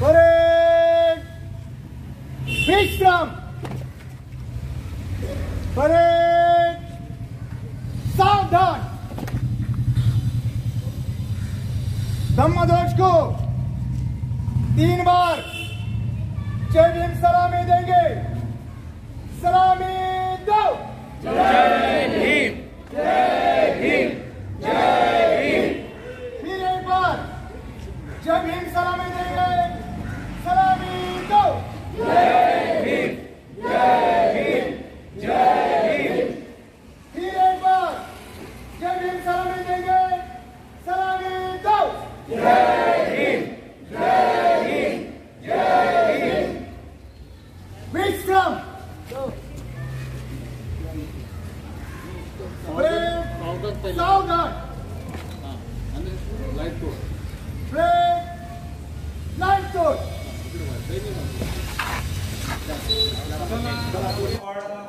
Parade विश्राम, parade सावधान। धम्मध्वज को 3 बार जय भीम सलामी देंगे। सलामी दो। जय भीम, जय भीम, जय भीम। फिर एक बार जय भीम सलामी देंगे। सलामी दो। जय भीम, जय भीम, जय भीम। फिर एक बार जय भीम सलामी देंगे। सलामी दो। जय भीम, जय भीम, जय भीम। विश्राम। सावधान। ब्रेक लाईट तोड।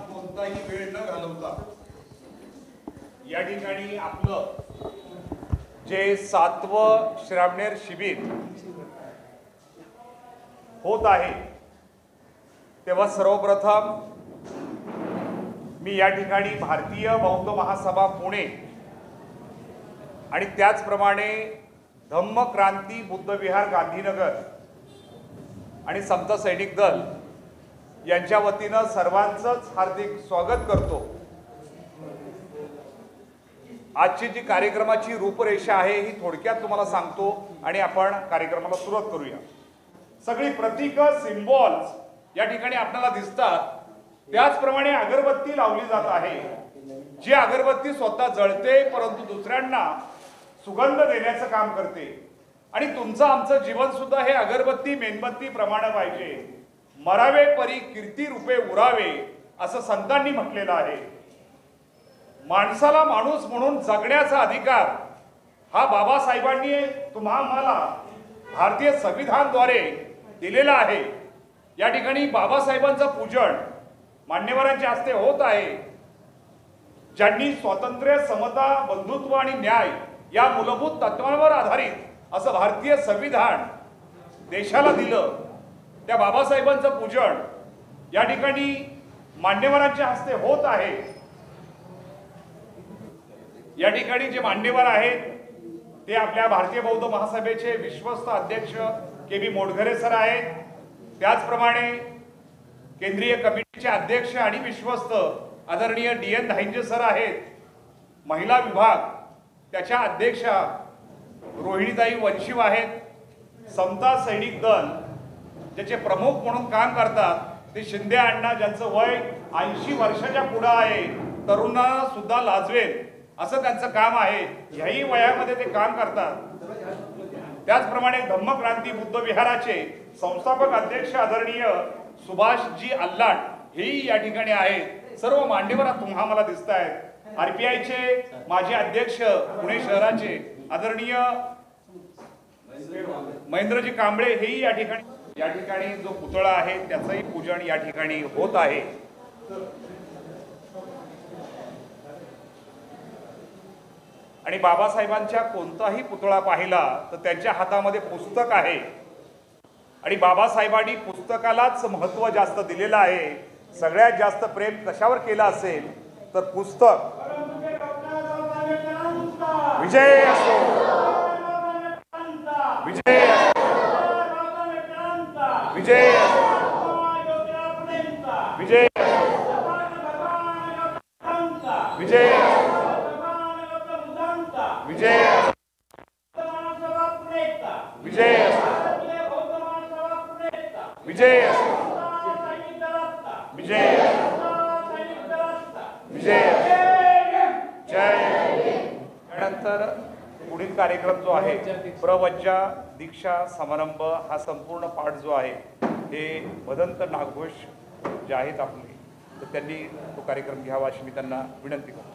कोणताही वेळ न घालवता या ठिकाणी आपलं जे 7वं श्रामणेर शिबिर होत आहे, तेव्हा सर्वप्रथम मी या ठिकाणी भारतीय बौद्ध महासभा पुणे आणि त्याचप्रमाणे धम्म क्रांती बुद्धविहार गांधीनगर आणि समता सैनिक दल यांच्या वतीनं सर्वांचंच हार्दिक स्वागत करतो। आजची जी कार्यक्रमाची रूपरेषा आहे ही थोडक्यात तुम्हाला सांगतो आणि आपण कार्यक्रमाला सुरुवात करूया। सगळी प्रतीक सिम्बॉल्स या ठिकाणी आपल्याला दिसतात, त्याचप्रमाणे अगरबत्ती लावली जात आहे। जी अगरबत्ती स्वतः जळते परंतु दुसऱ्यांना सुगंध देण्याचं काम करते आणि तुमचं आमचं जीवन सुद्धा हे अगरबत्ती मेणबत्ती प्रमाणे पाहिजे। मरावे परी कीर्ती रूपे उरावे असं संतांनी म्हटलेलं आहे। माणसाला माणूस म्हणून जगण्याचा अधिकार हा बाबासाहेबांनी तुम्हाला भारतीय संविधानाद्वारे दिलेला आहे। या ठिकाणी बाबासाहेबांचं पूजन मान्यवरांच्या हस्ते होत आहे, ज्यांनी स्वातंत्र्य, समता, बंधुत्व आणि न्याय या मूलभूत तत्वांवर आधारित असं भारतीय संविधान देशाला दिलं। त्या बाबासाहेबांचं पूजन या ठिकाणी मान्यवरांच्या हस्ते होत आहे। या ठिकाणी जे मान्यवर आहेत ते आपल्या भारतीय बौद्ध महासभेचे विश्वस्त अध्यक्ष के.बी. मोडघरे सर आहेत, त्याचप्रमाणे केंद्रीय कमिटीचे अध्यक्ष आणि विश्वस्त आदरणीय डी.एन. धाईंजे सर आहेत। महिला विभाग त्याच्या अध्यक्षा रोहिणीताई वंशिव आहेत। समता सैनिक दल ज्याचे प्रमुख म्हणून काम करतात ते शिंदे अण्णा, ज्यांचं वय 80 वर्षाच्या पुढे आहे, तरुणांना सुद्धा लाजवेल असं त्यांचं काम आहे। ह्याही वयामध्ये ते काम करतात। त्याचप्रमाणे धम्म क्रांती बुद्ध विहाराचे संस्थापक अध्यक्ष आदरणीय सुभाषजी अल्लाट हेही या ठिकाणी आहेत। सर्व मान्यवर तुम्हाला दिसत आहेत। आरपीआयचे माजी अध्यक्ष पुणे शहराचे आदरणीय महेंद्रजी कांबळे हेही या ठिकाणी जो पुतळा आहे त्याचंही पूजन या ठिकाणी होत आहे। आणि बाबासाहेबांच्या कोणताही पुतळा पाहिला तर त्यांच्या हातामध्ये पुस्तक आहे आणि बाबासाहेबांनी पुस्तकालाच महत्त्व जास्त दिलेलं आहे। सगळ्यात जास्त प्रेम कशावर केलं असेल तर पुस्तक। विजय असो, विजय असो, विजय असो, विजय विजय विजय विजय विजय विजय विजय जय। त्यानंतर पुढील कार्यक्रम जो आहे प्रवज्जा दीक्षा समारंभ हा संपूर्ण पाठ जो आहे हे भदंत नागघोष जे आहेत आपले, तर त्यांनी तो कार्यक्रम घ्यावा अशी मी त्यांना विनंती करतो।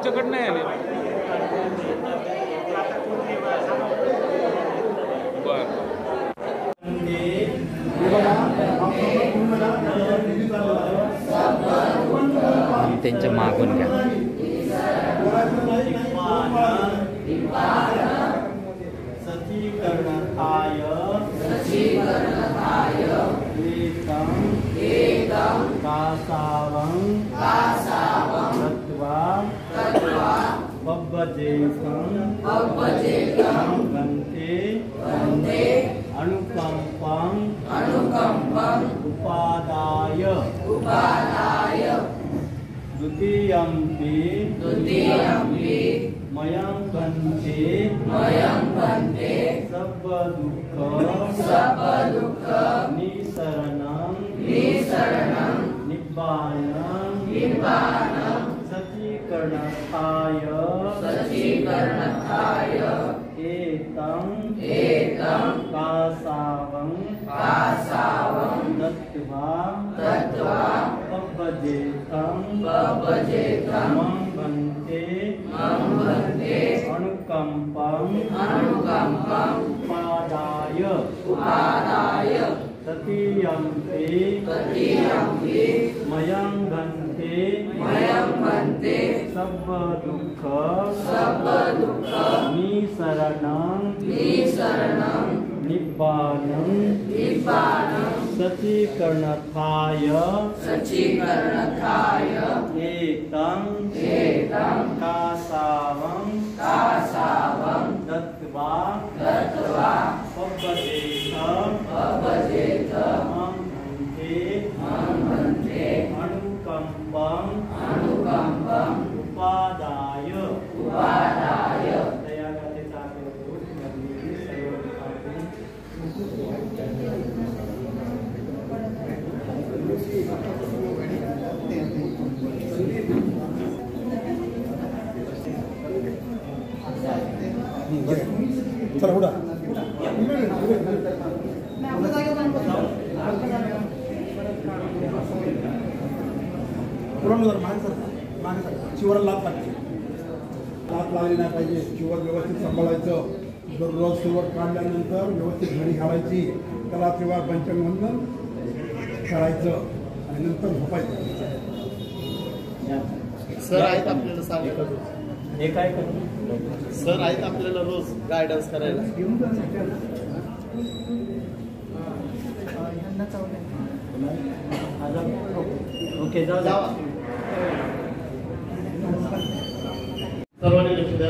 आमच्याकडे नाही आले. बरं त्यांच्या मागून घ्या. एकं कासावं दत्त्वा पब्बजेकं वन्दे अनुकम्पं उपादाय द्वितीयम्पि मयं वन्दे सर्वदुःख निसरणं निब्बानं सचीकरणाय एतं कासावं दत्त्वा पब्बजेकं मं वन्दे अनुकम्पं उपादाय तृतीयम्पि मयं वन्दे सर्वदुःख निसरणं निब्बानं सचीकरणाय एतं कासावं दत्त्वा पब्बजेकं मं वन्दे अनुकम्पं उपादाय चला उडा चिवर लात लागते. लात लागली नाही पाहिजे. चिवर व्यवस्थित सांभाळायचं. दररोज सुरुवात काढल्यानंतर व्यवस्थित घडी घालायची. त्याला तेव्हा पंचमवंदन करायचं आणि नंतर झोपायचं. सर आहेत आपल्याला सांगितलं. हे काय करतो सर आहेत आपल्याला रोज गायडन्स करायला. ओके जाऊ. सर्वांनी लक्ष द्या.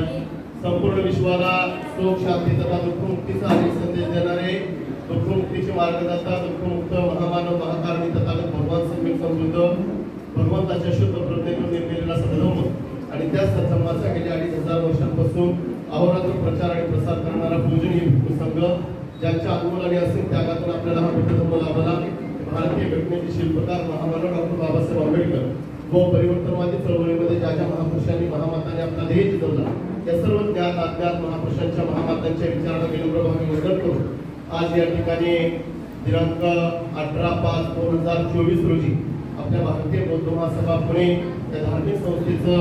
संपूर्ण विश्वाला सुख शांती तथा दुःखमुक्तीचा आणि संदेश देणारे दुःखमुक्तीचे मार्गदर्ता दुःखमुक्त महामानव महाकारणी तथागत भगवान सम्यक समृद्ध भगवंताच्या शुद्ध प्रज्ञेतून निर्मिलेला सद्धर्म आणि त्या सद्धर्माचा गेल्या 2500 वर्षांपासून अहोरात्र प्रचार आणि प्रसार करणारा पूजनीय भिक्खू संघ ज्यांच्या अनुमोलाने असेल त्यागातून आपल्याला हा विठ्ठल धर्म लाभला. भारतीय घटनेचे शिल्पकार महामानव डॉक्टर बाबासाहेब आंबेडकर व परिवर्तनवादी चळवळीमध्ये ज्या ज्या महापुरुषांनी महामातांनी आपला ध्येय जिंकवला या सर्व ज्ञात अज्ञात महापुरुषांच्या महामातांच्या विचारांना विनम्रभावे वंदन करून आज या ठिकाणी दिनांक 18/5/2024 रोजी आपल्या भारतीय बौद्ध महासभा पुणे या धार्मिक संस्थेचं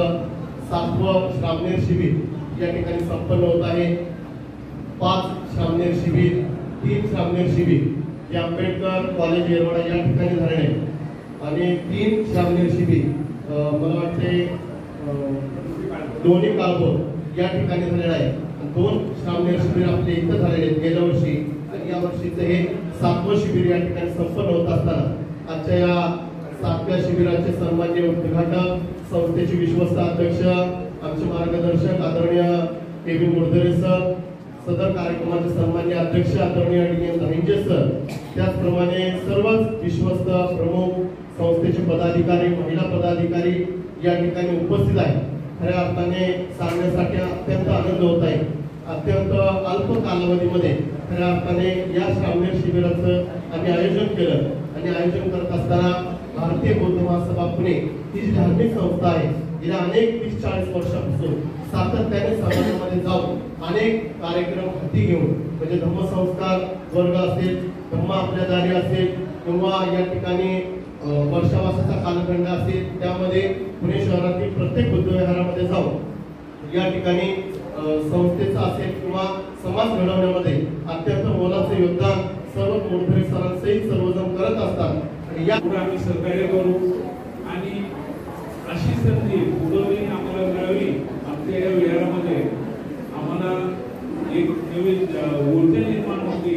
7वं श्रामणेर शिबिर या ठिकाणी संपन्न होत आहे. 5 श्रामणेर शिबिर 3 श्रामणेर शिबिर हे आंबेडकर कॉलेज येरवडा या ठिकाणी झाले आहे आणि 3 श्रामणेर शिबिर मला वाटते दोन्ही काळभोर या ठिकाणी झालेलं आहे. 2 श्रामणेर शिबिर आपले इथं झालेले आहेत गेल्या वर्षी आणि या वर्षीचं हे 7वं शिबिर या ठिकाणी संपन्न होत असताना आजच्या या 7व्या शिबिराचे सन्मान्य उद्घाटक संस्थेचे विश्वस्त अध्यक्ष आमचे मार्गदर्शक आदरणीय केबी मोडदरे सर, सदर कार्यक्रमाचे सन्मान्य अध्यक्ष आदरणीय डी.एन. धाईंजे सर, त्याचप्रमाणे सर्वच विश्वस्त प्रमुख संस्थेचे पदाधिकारी महिला पदाधिकारी या ठिकाणी उपस्थित आहेत. खऱ्या अर्थाने सांगण्यासाठी अत्यंत आनंद होत आहे. अत्यंत अल्प कालावधीमध्ये खऱ्या अर्थाने या श्रामणेर शिबिराचं आम्ही आयोजन केलं आणि आयोजन करत असताना भारतीय बौद्ध महासभा पुणे ही जी धार्मिक संस्था आहे गेल्या अनेक 30-40 वर्षापासून सातत्याने समाजामध्ये जाऊन अनेक कार्यक्रम हाती घेऊन म्हणजे धम्मसंस्कार वर्ग असेल, धम्म आपल्या दारी असेल किंवा या ठिकाणी वर्षावासाचा कालखंड असेल त्यामध्ये पुणे शहरातील प्रत्येक बुद्धविहारामध्ये जाऊन या ठिकाणी संस्थेचं असेल किंवा समाज घडवण्यामध्ये अत्यंत मोलाचं योगदान सर्व मोठे सरांसहित सर्वजण करत असतात आणि या आम्ही सहकार्य करू आणि अशी संधी पुढे आम्हाला मिळावी. आमच्या या विहारामध्ये आम्हाला एक नवीन ऊर्जा निर्माण होती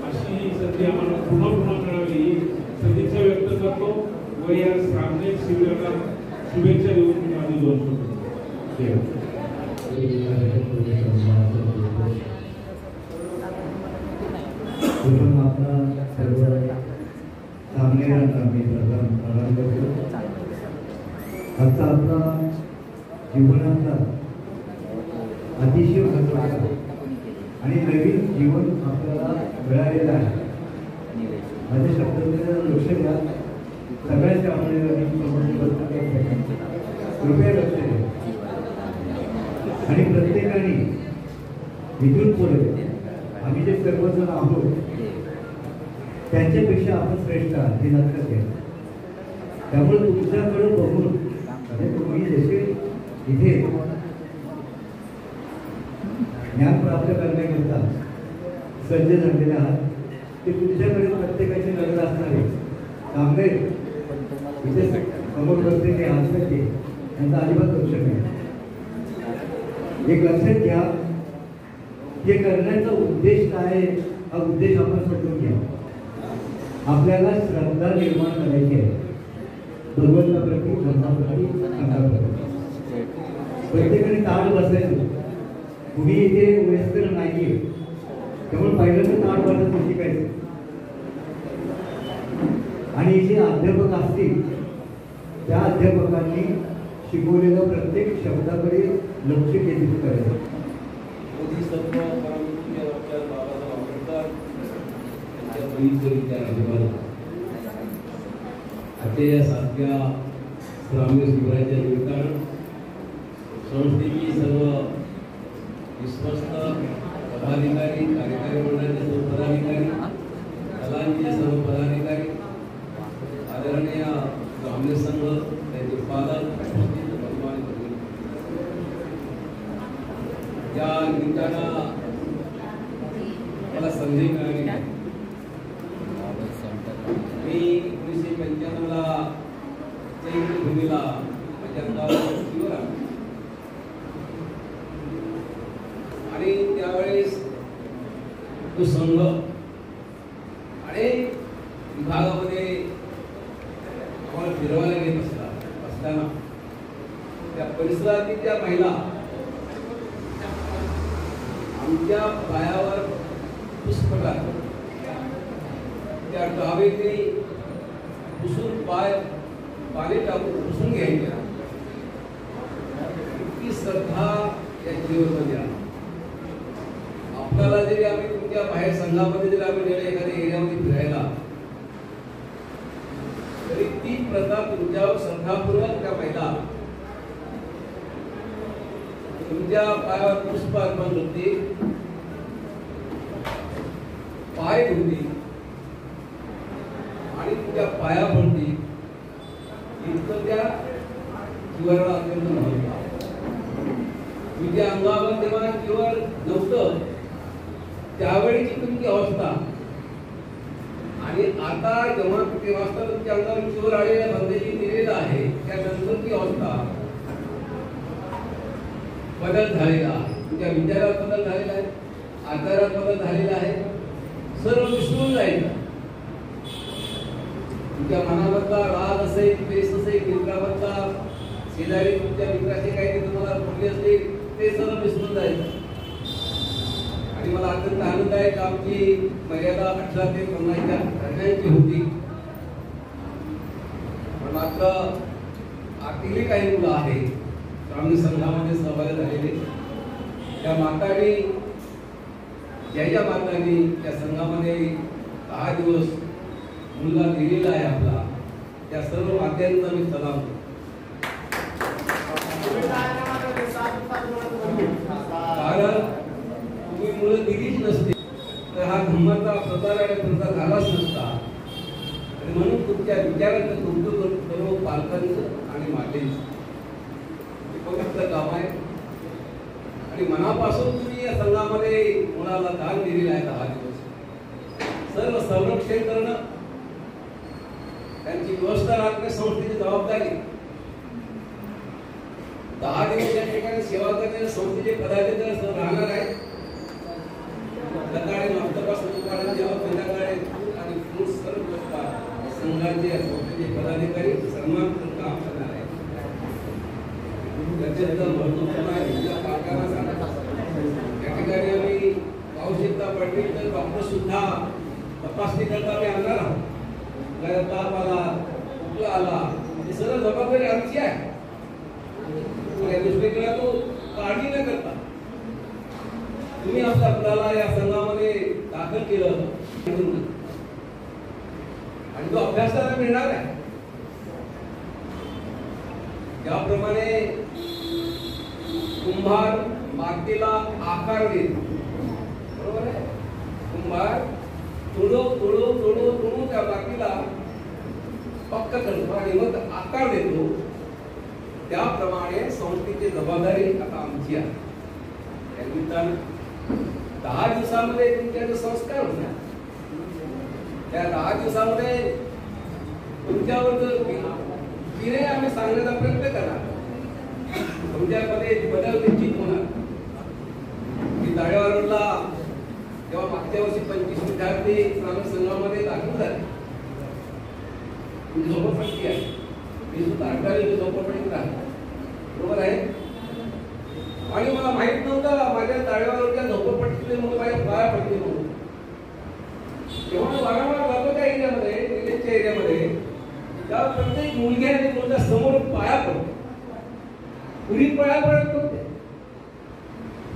अशी संधी आम्हाला पुन्हा पुन्हा मिळावी ही सदिच्छा व्यक्त करतो व या सामने शिबिराला शुभेच्छा देऊन माझे दोन शब्द. आपला सर्व सामनेदारांना मी प्रदान करतो. आजचा आपला जीवनाचा अतिशय महत्त्वाचा आणि नवीन जीवन आपल्याला मिळालेलं आहे. माझ्या शब्दाचं लक्ष द्या. सगळ्यांच्या कृपया लक्ष द्या आणि प्रत्येकाने इथून पुढे आम्ही जे सर्वजण आहोत त्यांच्यापेक्षा आपण श्रेष्ठ आहात हे लक्षात घ्या. त्यामुळे तुमच्याकडे बघून तुम्ही जसे इथे ज्ञान प्राप्त करण्याकरता सज्ज झालेले आहात ते तुमच्याकडे प्रत्येकाची नजर असणारे कामगार इथे समोर बसलेले आहात यांचा अजिबात लक्ष नाही. एक लक्षात घ्या हे करण्याचा उद्देश काय हा उद्देश आपण समजून घ्या. आपल्याला श्रद्धा निर्माण करायची आहे भगवंताप्रती धर्माप्रती संघाप्रती. प्रत्येकाने ताट बसायचं. कुणी इथे वयस्कर नाहीये त्यामुळे पहिल्यांदा ताट बसायचं शिकायचं आणि जे अध्यापक असतील त्या अध्यापकांनी शिकवलेल्या प्रत्येक शब्दाकडे लक्ष केंद्रित करायचं. आता या सातव्या ग्रामीण शिबिराच्या निमित्तानं संस्थेची सर्व विश्वस्त पदाधिकारी कार्यकारी मंडळाचे सर्व पदाधिकारी कलांचे सर्व पदाधिकारी आदरणीय ग्रामीण संघ त्याचे उत्पादक या निमित्तानं मला संधी मिळाली. मी 1995ला चैत्यभूमीला माझ्या गावावर आणि त्यावेळेस तो संघ अनेक विभागामध्ये आम्हाला फिरवायला घेत असताना त्या परिसरातील त्या महिला आमच्या पायावर पुष्पटात त्या डावेने पुसून पाणी टाकून पुसून घ्यायच्या. इतकी श्रद्धा या जीवनामध्ये आहे. आपल्याला जरी आम्ही तुमच्या बाहेर संघामध्ये जरी आम्ही गेले एखाद्या एरियामध्ये फिरायला तरी ती प्रथा तुमच्यावर श्रद्धापूर्वक त्या महिला तुमच्या पायावर पुष्प अर्पण होती पाय धुती आणि तुझ्या पाया पडती इतकं त्या जीवनाला अत्यंत महत्व. तुझ्या अंगावर तेव्हा जीवन नव्हतं त्यावेळीची तुमची अवस्था आणि आता जेव्हा तेव्हा तुमच्या अंगावर जीवन आलेल्या बंदेजी दिलेला आहे त्यानंतरची अवस्था बदल झालेला आहे. तुमच्या विचारात बदल झालेला आहे आकारात बदल झालेला आहे. सर्व विसरून जाईल. तुमच्या मनामधला राग असेल द्वेष असेल मित्रामधला शेजारी तुमच्या मित्राचे काही तुम्हाला बोलले असतील ते सर्व विसरून जाईल. आणि मला अत्यंत आनंद आहे की आमची मर्यादा 18 ते 15च्या दरम्यानची होती. पण मात्र आतील काही मुलं आहेत ग्रामीण संघामध्ये सहभागी झालेले त्या मातांनी ज्या मातांनी त्या संघामध्ये 10 दिवस मुलगा दिलेला आहे आपला त्या सर्व मात्यांचा मी सलाम करतो. कारण तुम्ही मुलं दिलीच नसते तर हा धर्माचा प्रचार आणि प्रचार झालाच नसता. आणि म्हणून तुमच्या विचारांचं कौतुक सर्व पालकांचं आणि मातेचं पवित्र काम आहे आणि मनापासून तुम्ही या संघामध्ये मुलाला दान दिलेलं आहे 10 दिवस सर्व संरक्षण करणं त्यांची व्यवस्था राखणे संस्थेची जबाबदारी 10 दिवस या ठिकाणी सेवा करणे संस्थेचे पदाधिकारी राहणार आहेत सकाळी नाश्त्यापासून दुपारी जेव्हा संध्याकाळी दूध आणि फ्रूट सर्व व्यवस्था संघाचे संस्थेचे पदाधिकारी सन्मान काम करणार आहेत त्याच्यात महत्वपूर्ण आहे या पालकांना सांगतात या ठिकाणी आम्ही आवश्यकता पडली तर डॉक्टर सुद्धा तपासणी करता आम्ही आणणार आहोत ताप आला उकला आला ही सर्व जबाबदारी आमची आहे या दृष्टीकडे तो काळजी न करता तुम्ही आपल्या मुलाला या संघामध्ये दाखल केलं आणि तो अभ्यासाला मिळणार आहे ज्याप्रमाणे कुंभार मातीला आकार देतो बरोबर आहे कुंभार तुडू त्या मातीला पक्क करतो आणि मग आकार देतो त्याप्रमाणे संस्थेची जबाबदारी आता आमची आहे त्या निमित्तानं 10 दिवसामध्ये तुमचे संस्कार होणार त्या 10 दिवसामध्ये तुमच्यावर तिने आम्ही सांगण्याचा प्रयत्न करणार तुमच्यामध्ये बदल निश्चित होणार की ताळेवाडला तेव्हा मागच्या वर्षी 25 विद्यार्थी ग्रामीण संघामध्ये दाखल झाले झोपडपट्टी आहे मी सुद्धा 18 झोपडपट्टीत राहतो बरोबर आहे आणि मला माहित नव्हतं माझ्या ताळेवाडच्या झोपडपट्टीतले मुलं माझ्या पाया पडले म्हणून तेव्हा वारंवार जातो त्या एरियामध्ये विलेजच्या एरियामध्ये त्या प्रत्येक मुलगी आणि मुलगा समोर पाया पडतो पूर्वी पाया पडत नव्हते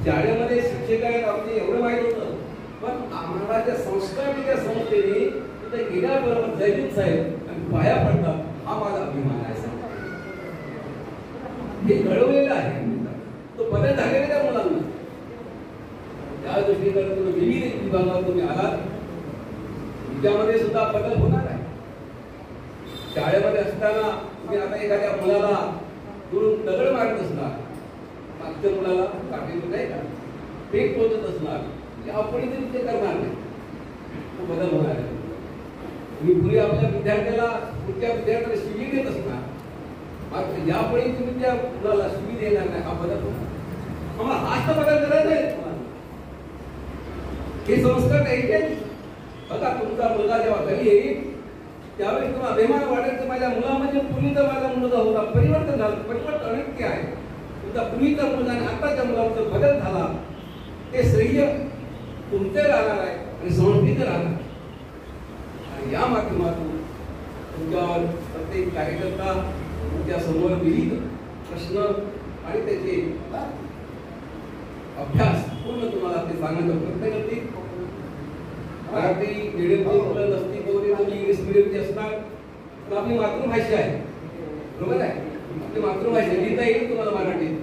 शाळेमध्ये शिक्षकांना आमचे एवढं माहित होतं पण आम्हाला त्या संस्काराच्या संस्थेने तिथे गेल्याबरोबर जयदीप साहेब आणि पाया पडतात हा माझा अभिमान आहे हे घडवलेलं आहे तो बदल झालेला त्या मुलांना त्या दृष्टीकडे तुम्ही विविध विभागात तुम्ही आलात त्यामध्ये सुद्धा बदल होणार आहे शाळेमध्ये असताना तुम्ही आता एखाद्या मुलाला दुरून दगड मारत असणार मागच्या मुलाला काढलेलं नाही का पेट पोचत असणार यापुढे तरी ते करणार नाही तो बदल होणार आहे तुम्ही पुढे आपल्या विद्यार्थ्याला पुढच्या विद्यार्थ्याला शिवी देत असणार मात्र यापुढे तुम्ही त्या मुलाला शिवी देणार नाही हा बदल होणार आम्हाला हाच तर बदल करायचा आहे हे संस्कार द्यायचे बघा तुमचा मुलगा जेव्हा घरी येईल त्यावेळी तुम्हाला अभिमान वाटेल की माझ्या मुलामध्ये पूर्वीचा माझा मुलगा होता परिवर्तन झालं परिवर्तन अनेक आहे तुमचा पूर्वीचा मुलगा आणि आताच्या मुलाचा बदल झाला ते श्रेय तुमचे राहणार आहे आणि संस्थेचं राहणार आणि या माध्यमातून तुमच्यावर प्रत्येक कार्यकर्ता तुमच्या समोर विविध प्रश्न आणि त्याचे अभ्यास पूर्ण तुम्हाला ते सांगण्याचा प्रयत्न करतील मराठी मिडियमची मुलं नसती वगैरे तुम्ही इंग्लिश मिडियमची असणार तर आपली मातृभाषा आहे बरोबर आहे आपली मातृभाषा लिहिता येईल तुम्हाला मराठीत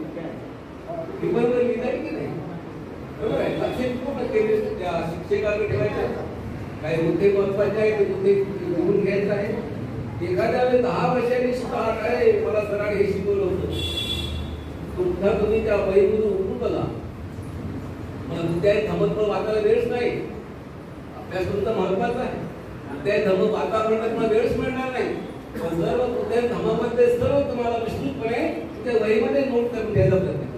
निबंध लिहिता येईल की नाही बरोबर आहे लक्षात पूर्ण केंद्र त्या शिक्षकांना ठेवायचं काही मुद्दे महत्वाचे आहे ते मुद्दे लिहून घ्यायचं आहे एखाद्या वेळेस 10 वर्षांनी स्टार्ट आहे मला सरांनी हे शिकवलं होतं तुमचा तुम्ही त्या वहीमधून उठून बघा मला विद्यार्थी थांबत वाचायला वेळच नाही अभ्यास तुमचा महत्वाचा आहे त्या धम वातावरणात तुम्हाला वेळच मिळणार नाही पण सर्व त्या धमामध्ये सर्व तुम्हाला विस्तृतपणे त्या वहीमध्ये नोट करून द्यायचा प्रयत्न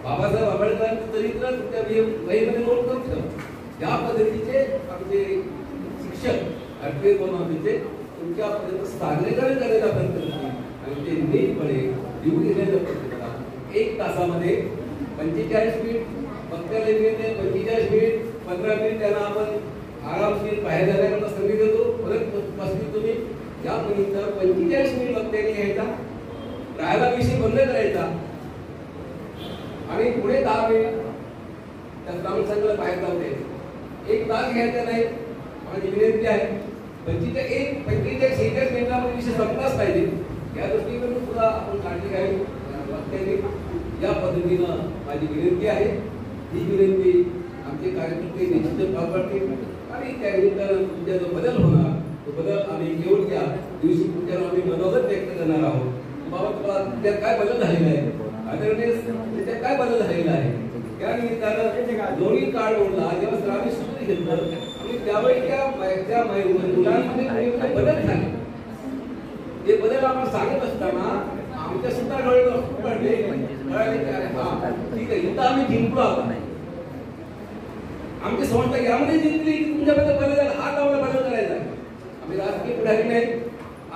बाबासाहेब आंबेडकरांचं चरित्र तुमच्या वहीमध्ये नोट करून ठेवा या पद्धतीचे आमचे शिक्षक ऍडव्होकेट बनवण्याचे तुमच्यापर्यंत सादरीकरण करण्याचा प्रयत्न करतील आणि ते नीटपणे लिहून घेण्याचा प्रयत्न करा 1 तासामध्ये 45 मिनिट वक्त्याला मिळते 45 मिनिट 15 मिनिट त्यांना आपण आरामशीर बाहेर जाण्याकरता संधी देतो परत बसली तुम्ही या मिनिटात 45 मिनिट वक्त्याने घ्यायचा राहायला विषय बंद करायचा आणि पुढे 10 मिनिट त्या ग्रामीण संघाला बाहेर जाऊ द्यायचं 1 तास घ्यायचा नाही माझी विनंती आहे 45-46 मिनिटामध्ये विषय संपलाच पाहिजे या दृष्टीने सुद्धा आपण काळजी घ्यावी वक्त्याने या पद्धतीनं माझी विनंती आहे ही विनंती आमचे कार्यकर्ते निश्चित पार पाडतील आणि त्या निमित्तानं तुमचा जो बदल होणार तो बदल आम्ही दिवशी तुमच्यावर आम्ही मनोगत व्यक्त करणार आहोत. बाबा तुम्हाला त्यात काय बदल झालेला आहे, आदरणीय त्याच्यात काय बदल झालेला आहे. त्या निमित्तानं दोन्ही काळ ओढला जेव्हा सरांनी सूत्र घेतलं आणि त्यावेळी त्या मुलांमध्ये बदल झाले. ते बदल आपण सांगत असताना आमच्या सुद्धा डोळे पडले, कळाले की अरे हा ठीक आहे, इथं आम्ही जिंकलो आहोत. आमची संस्था यामध्ये जिंकली की तुमच्याबद्दल बदल झाला, हा आम्हाला बदल करायचा आहे. आम्ही राजकीय पुढारी नाही,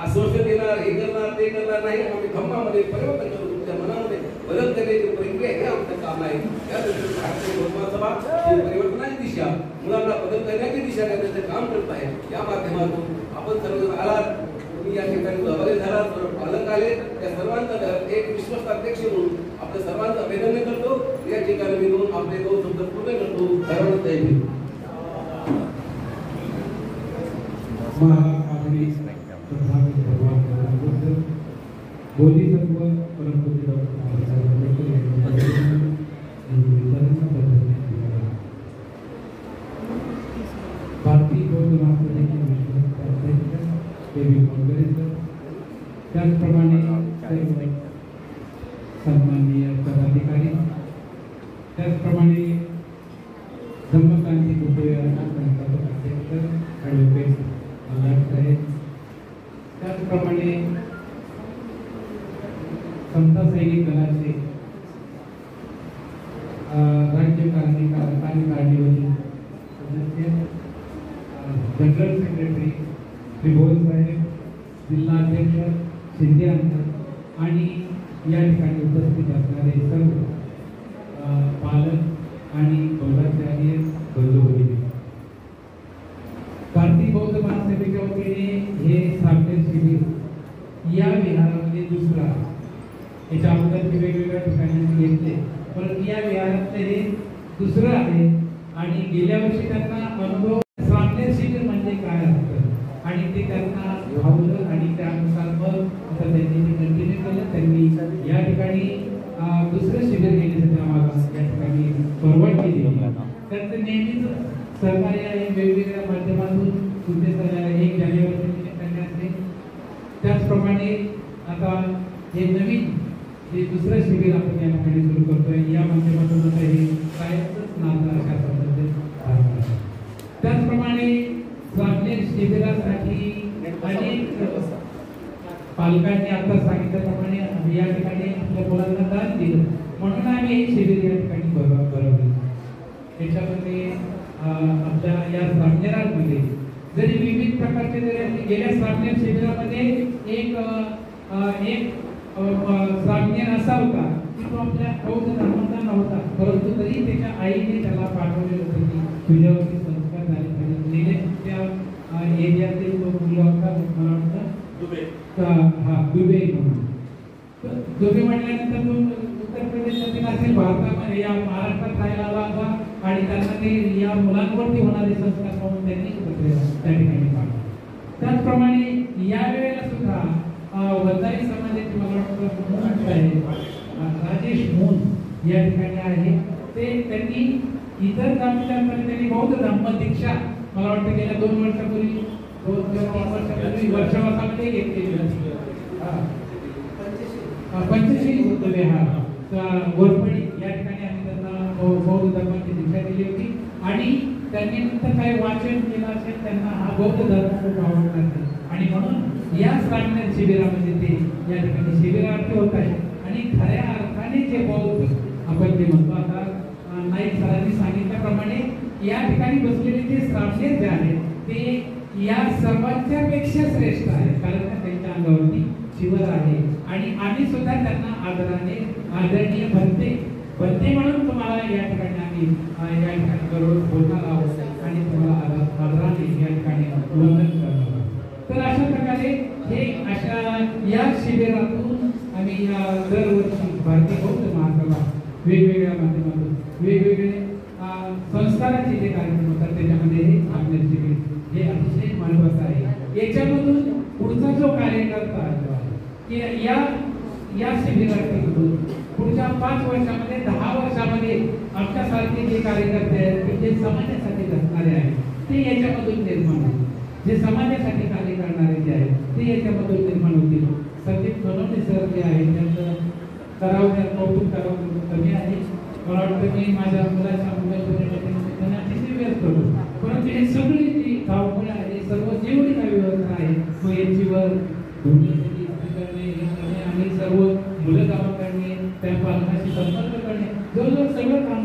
आश्वासन देणार, हे करणार ते करणार नाही. आम्ही धम्मामध्ये परिवर्तन करू, तुमच्या मनामध्ये बदल करण्याची प्रक्रिया हे आमचं काम आहे. त्या दृष्टीने भारतीय लोकसभा ही परिवर्तनाची दिशा, मुलांना बदल करण्याची दिशा करण्याचं काम करत आहे. या माध्यमातून आपण सर्वजण आलात, तुम्ही या ठिकाणी सहभागी झालात, सर्व पालक आले, त्या सर्वांचा एक विश्वस्त अध्यक्ष म्हणून आपल्या सर्वांचं अभिनंदन करतो. या ठिकाणी मी आपले 2 शब्द पूर्ण करतो. सर्वांना जय हिंद. महाआघाडी प्रधान बोधिसत्व परमपूज्य डॉक्टर बाबासाहेब आंबेडकर भारतीय बौद्ध महासभेचे विश्वस्त अध्यक्ष के.बी. मोडघरे सर, त्याचप्रमाणे सर्व सन्माननीय पदाधिकारी, त्याचप्रमाणे धम्मक्रांती बुद्धविहाराचे संस्थापक अध्यक्ष ॲडव्होकेट साहेब, त्याचप्रमाणे समता सैनिक दलाचे राज्य कार्यकारिणीवरील सदस्य, जनरल सेक्रेटरी त्रिभुवन साहेब, जिल्हा अध्यक्ष शिंदे अंतर आणि या ठिकाणी उपस्थित असणारे सर्व पालक आणि बौद्धाचार्य बंधू भगिनी, भारतीय बौद्ध महासभेच्या वतीने हे साप्ताहिक शिबिर या विहारामध्ये दुसरा, याच्या अगोदर वेगवेगळ्या ठिकाणी घेतले, परंतु या विहारातलं हे दुसरं आहे. आणि गेल्या वर्षी त्यांना अनुभव साप्ताहिक शिबिर म्हणजे काय असतं आणि ते त्यांना भावलं आणि त्यानुसार मग आता त्यांनी ते कंटिन्यू केलं. त्यांनी या ठिकाणी दुसरं शिबिर घेण्यासाठी आम्हाला या ठिकाणी परवानगी दिली. त्यांचं नेहमीच सहकार्य आहे, वेगवेगळ्या माध्यमातून तुमचे 1 जानेवारी निमित्ताने असते. त्याचप्रमाणे आता हे नवीन हे दुसरं शिबिर आपण या ठिकाणी सुरू करतोय, या माध्यमातून आता हे कायमच नांदणार अशा पद्धतीने. त्याचप्रमाणे साप्ताहिक शिबिरासाठी अनेक पालकांनी आता सांगितल्याप्रमाणे या ठिकाणी आपल्या मुलांना दान दिलं, म्हणून आम्ही हे शिबिर या ठिकाणी भरवले. त्याच्यामध्ये आपल्या या सामनेरांमध्ये जरी विविध प्रकारचे जरी गेल्या सामनेर शिबिरामध्ये एक सामनेर असा होता की तो आपल्या बौद्ध धर्माचा नव्हता, परंतु तरी त्याच्या आईने त्याला पाठवलेलं होतं की तुझ्यावरती संस्कार झाले पाहिजे. त्या एरियातील तो मुलगा होता, मला वाटतं दुबे म्हणून. दुबे म्हटल्यानंतर तो उत्तर प्रदेशातील असेल, भारतामध्ये या महाराष्ट्रात राहायला आला होता आणि त्यांना ते या मुलांवरती होणारे संस्कार पाहून त्यांनी त्या ठिकाणी पाहिलं. त्याचप्रमाणे या वेळेला सुद्धा वंजारी समाजाचे मला वाटतं राजेश मून या ठिकाणी आहे. ते त्यांनी इतर जातींमध्ये त्यांनी बौद्ध धम्म दीक्षा मला वाटतं गेल्या 2 वर्षापूर्वी 2-3 वर्षापूर्वी वर्षावासामध्ये घेतलेली होती. पंचशील बुद्ध विहार गोरपडी या ठिकाणी आम्ही त्यांना बौद्ध धर्माची दीक्षा दिली होती आणि त्यांनी नंतर काही वाचन केलं असेल, त्यांना हा बौद्ध धर्म खूप आवडला असेल आणि म्हणून या सामन्यात शिबिरामध्ये ते या ठिकाणी शिबिरार्थी होत आहे. आणि खऱ्या अर्थाने जे बौद्ध आपण जे म्हणतो, आता नाईक सरांनी सांगितल्याप्रमाणे या ठिकाणी बसलेले जे सामने जे आहेत ते या सर्वांच्या पेक्षा श्रेष्ठ आहे, कारण त्यांच्या अंगावरती शिवर आहे. आणि आम्ही सुद्धा त्यांना आदराने आदरणीय बनते म्हणून तुम्हाला या ठिकाणी आम्ही या ठिकाणी बरोबर बोलणार आहोत आणि तुम्हाला आदराने या ठिकाणी वंदन करणार आहोत. तर अशा प्रकारे हे अशा या शिबिरातून आम्ही दरवर्षी भारतीय बौद्ध महासभा वेगवेगळ्या माध्यमातून वेगवेगळे संस्काराचे जे कार्यक्रम होतात त्याच्यामध्ये हे सामने शिबिर हे अतिशय महत्त्वाचं आहे. याच्यामधून पुढचा जो कार्यकर्ता की या शिबिरातून पुढच्या 5 वर्षामध्ये 10 वर्षामध्ये आमच्यासारखे जे कार्यकर्ते आहेत की जे समाजासाठी झटणारे आहेत ते याच्यामधून निर्माण होतील. जे समाजासाठी कार्य करणारे जे आहेत ते याच्यामधून निर्माण होतील. संदीप सोनवणे सर जे आहेत त्यांचं कौतुक करावं कमी आहे. मला वाटतं मी माझ्या मुलाच्या मोबाईलवर अतिशय व्यस्त होतो, परंतु हे सगळी जी धावपळ आहे, सर्व जेवढी काही व्यवस्था आहे मग याचीवर करणे आणि सर्व मुलं जमा करणे, त्या पालकांशी संपर्क करणे, जवळजवळ सगळं काम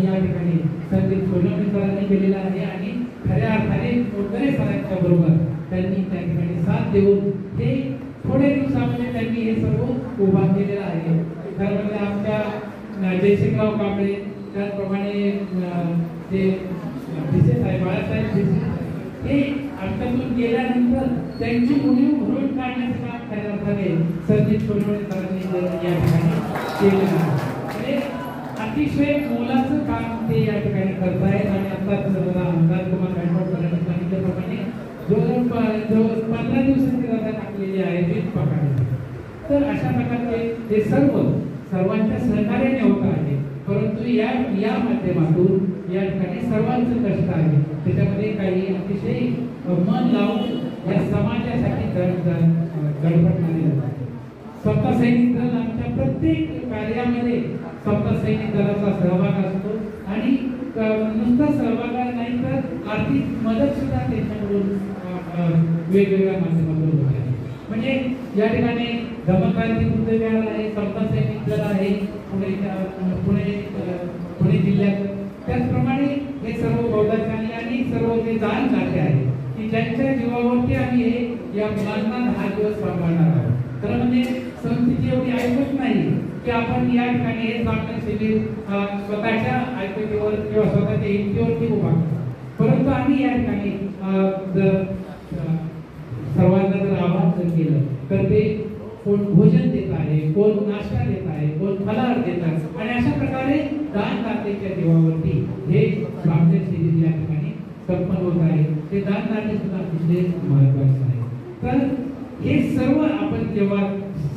या ठिकाणी संदीप सोनवणे सरांनी केलेलं आहे. आणि खऱ्या अर्थाने मोठे सरांच्या बरोबर त्यांनी त्या ठिकाणी साथ देऊन हे थोडे दिवसामध्ये त्यांनी हे सर्व उभा केलेलं आहे. खरं म्हणजे आमच्या जयसिंगराव कांबळे, त्याचप्रमाणे ते भिसे साहेब, बाळासाहेब भिसे, हे आमच्यातून गेल्यानंतर त्यांची उणीव भरून काढण्याचं काम खऱ्या अर्थाने संदीप सोनवणे सरांनी या ठिकाणी केलेलं आहे. अतिशय मोलाचं काम ते या ठिकाणी करतायत. आणि आताच आमदार कुमार गायकवाड सरांनी सांगितल्याप्रमाणे जवळ 15 दिवसांची रजा टाकलेली आहे वीज पकडण्याची. तर अशा प्रकारचे हे सर्वांच्या सहकार्याने होत आहे. परंतु या माध्यमातून या ठिकाणी सर्वांचं कष्ट आहे. त्याच्यामध्ये काही अतिशय मन लावून या समाजासाठी धडपडणारे जातात. स्वतः सैनिक दल आमच्या प्रत्येक कार्यामध्ये स्वतः सैनिक दलाचा सहभाग असतो. आणि नुसता सहभाग नाही तर आर्थिक मदत सुद्धा त्यांच्याकडून वेगवेगळ्या माध्यमातून होत आहे. म्हणजे या ठिकाणी धम्मक्रांती बुद्धविहार आहे, स्वतः सैनिक दल आहे पुणे जिल्ह्यात. त्याचप्रमाणे हे सर्व बौद्धाचार्य आणि सर्व जे दान खाते आहे की ज्यांच्या जीवावरती आम्ही हे या मुलांना 10 दिवस सांभाळणार आहोत. तर म्हणजे संस्थेची एवढी ऐकत नाही की आपण या ठिकाणी हे सामने शिबिर स्वतःच्या ऐकतेवर किंवा स्वतःच्या हिमतीवरती उभा करतो. परंतु आम्ही या ठिकाणी सर्वांना जर आवाहन केलं तर ते कोण भोजन देत आहे, कोण नाश्ता देत आहे, कोण फलाहार देत आहे. आणि अशा प्रकारे दानदातेच्या जीवावरती हे सामने शिबिर या ठिकाणी संपन्न होत आहे. ते दानदाते सुद्धा अतिशय महत्वाचं आहे. तर हे सर्व आपण जेव्हा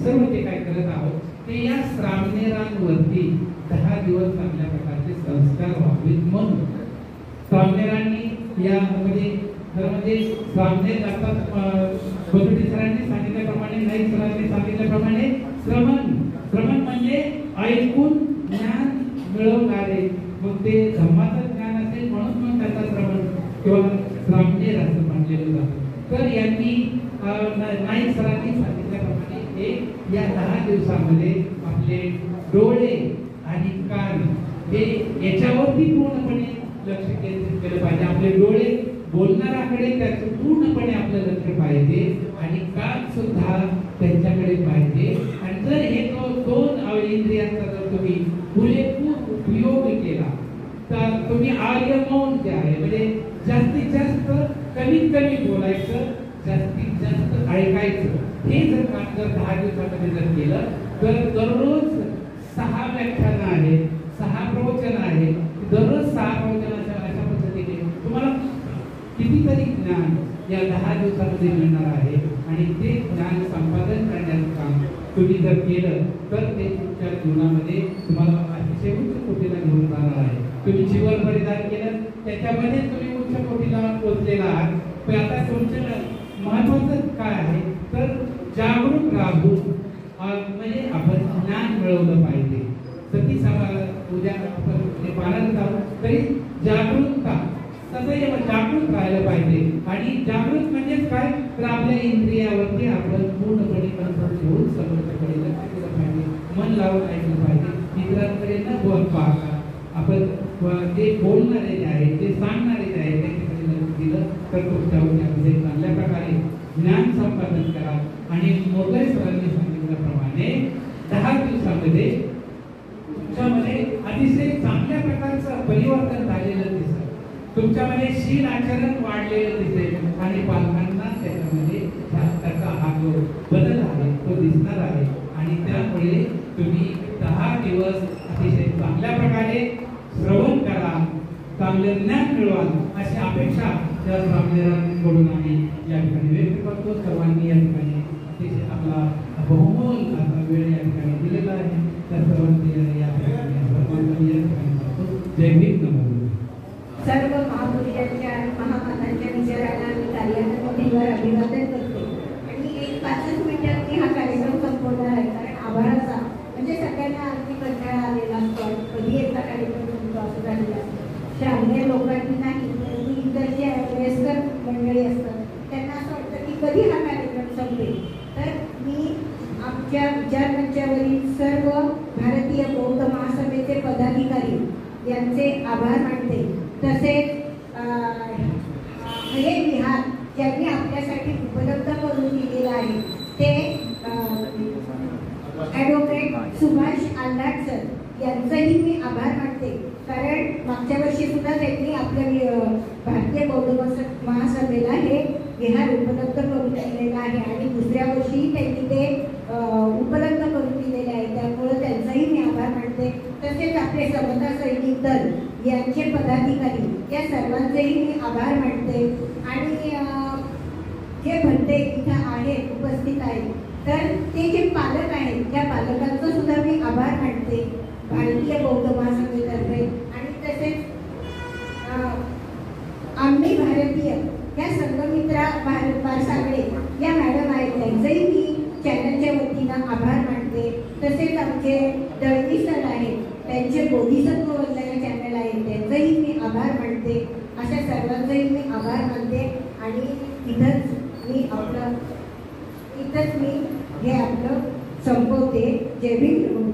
सर्व जे काय करत आहोत ते या सामनेरांवरती 10 दिवस चांगल्या प्रकारचे संस्कार व्हावेत म्हणून सामनेरांनी यामध्ये सामने असतात. बसुटी सरांनी सांगितल्याप्रमाणे, नाईक सरांनी सांगितल्याप्रमाणे श्रवण म्हणजे ऐकून ज्ञान मिळवणारे. मग ते धम्माचं ज्ञान असेल म्हणून मग त्याचा श्रवण किंवा सामनेर असं म्हटलेलं जातं. तर यांनी नाईक सरांनी सांगितल्याप्रमाणे हे या 10 दिवसामध्ये आपले डोळे आणि कान हे याच्यावरती पूर्णपणे लक्ष केंद्रित केलं पाहिजे. आपले डोळे बोलणाऱ्याकडे त्याचं पूर्णपणे आपलं लक्ष पाहिजे आणि कान सुद्धा त्यांच्याकडे पाहिजे. आणि जर हे दोन इंद्रियांचा जर तुम्ही पुरेपूर उपयोग केला तर तुम्ही आर्य मौन जे आहे म्हणजे जास्तीत जास्त कमीत कमी बोलायचं, जास्तीत जास्त ऐकायचं, हे जर काम जर 10 दिवसामध्ये जर केलं तर दररोज 6 व्याख्यानं आहेत, 6 प्रवचन आहे, दररोज 6 प्रवचनाच्या अशा पद्धतीने तुम्हाला कितीतरी ज्ञान या 10 दिवसामध्ये मिळणार आहे. आणि ते ज्ञान संपादन करण्याचं काम तुम्ही जर केलं तर ते तुमच्या जीवनामध्ये तुम्हाला अतिशय उच्च कोटीला घेऊन जाणार आहे. तुम्ही जीवन परिधान केलं त्याच्यामध्ये तुम्ही उच्च कोटीला पोहोचलेला आहात. पण आता तुमचं महत्वाचं काय आहे तर जागरूक राहून म्हणजे आपण ज्ञान मिळवलं पाहिजे. सती उद्या आपण ते पालन जाऊ तरी जागरूकता सदैव जागृत राहिलं पाहिजे. आणि जागृत म्हणजेच काय तर आपल्या इंद्रियावरती आपण पूर्णपणे कंट्रोल ठेवून समोरच्याकडे लक्ष केलं पाहिजे, मन लावून ऐकलं पाहिजे. इतरांकडे न बोल पाहता आपण जे बोलणारे जे आहे, जे सांगणारे जे आहे त्यांच्याकडे लक्ष दिलं तर तुमच्या उद्यामध्ये चांगल्या प्रकारे ज्ञान संपादन करा. आणि मोगरे सरांनी सांगितल्याप्रमाणे 10 दिवसामध्ये तुमच्यामध्ये अतिशय चांगल्या प्रकारचं परिवर्तन झालेलं दिसतं. तुमच्यामध्ये शील आचरण वाढलेलं दिसेल आणि पालकांना त्याच्यामध्ये त्याचा हा जो बदल आहे तो दिसणार आहे. आणि त्यामुळे तुम्ही 10 दिवस अतिशय चांगल्या प्रकारे श्रवण करा, चांगलं ज्ञान मिळवा अशी अपेक्षा त्या सामनेरांकडून आम्ही या ठिकाणी व्यक्त करतो. सर्वांनी या ठिकाणी अतिशय आपला बहुमोल असा वेळ या ठिकाणी दिलेला आहे. त्या सर्वांनी या ठिकाणी जय भीम, नमो. सर्व महापुरुषांच्या महामातांच्या विचारांना मी कार्याच्या अभिवादन करते. आणि एक कधी हा कार्यक्रम संपेल. तर मी आमच्या विचारमंचावरील सर्व भारतीय बौद्ध महासभेचे पदाधिकारी यांचे आभार मानते. तसेच हे विहार ज्यांनी आपल्यासाठी उपलब्ध करून दिलेलं आहे ते ॲडव्होकेट सुभाष आल्हाट सर यांचंही मी आभार मानते. कारण मागच्या वर्षी सुद्धा त्यांनी आपल्या भारतीय बौद्ध महासभेला हे विहार उपलब्ध करून दिलेलं आहे आणि दुसऱ्या वर्षी त्यांनी ते उपलब्ध करून दिलेले आहे. त्यामुळे त्यांचाही मी आभार मानते. तसेच आपले समता सैनिक दल यांचे पदाधिकारी या सर्वांचेही मी आभार मानते. आणि जे भंते इथं आहेत उपस्थित आहेत तर ते जे पालक आहेत त्या पालकांचा सुद्धा मी आभार मानते भारतीय बौद्ध महासभेतर्फे. आणि तसेच आम्ही भारतीय या संघमित्रा बारसागडे या मॅडम आहेत त्यांचंही मी चॅनलच्या वतीनं आभार मानते. तसेच आमचे दळवी सर आहेत त्यांचे बोधिसत्व वंदना चॅनल आहे त्यांचंही मी आभार मानते. अशा सर्वांचंही मी आभार मानते. आणि इथंच मी हे आपलं संपवते. जय भीम.